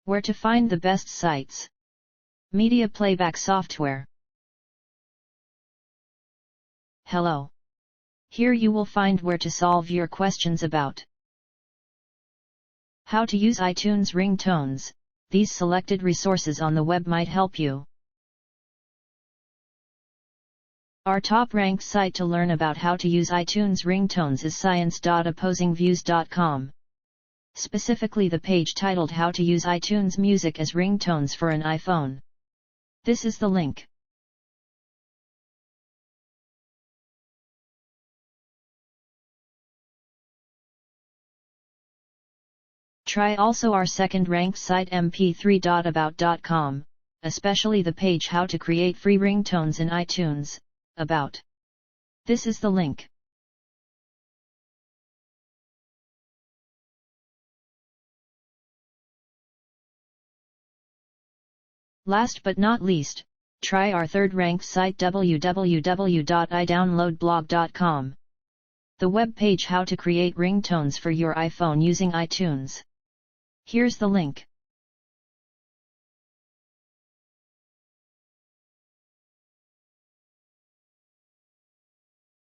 Where to find the best sites. Media playback software. Hello. Here you will find where to solve your questions about how to use iTunes ringtones. These selected resources on the web might help you. Our top-ranked site to learn about how to use iTunes ringtones is science.opposingviews.com. Specifically the page titled How to use iTunes Music as Ringtones for an iPhone. This is the link. Try also our second-ranked site mp3.about.com, especially the page How to create free ringtones in iTunes, About. This is the link. Last but not least, try our third-ranked site www.idownloadblog.com. The web page How to create ringtones for your iPhone using iTunes. Here's the link.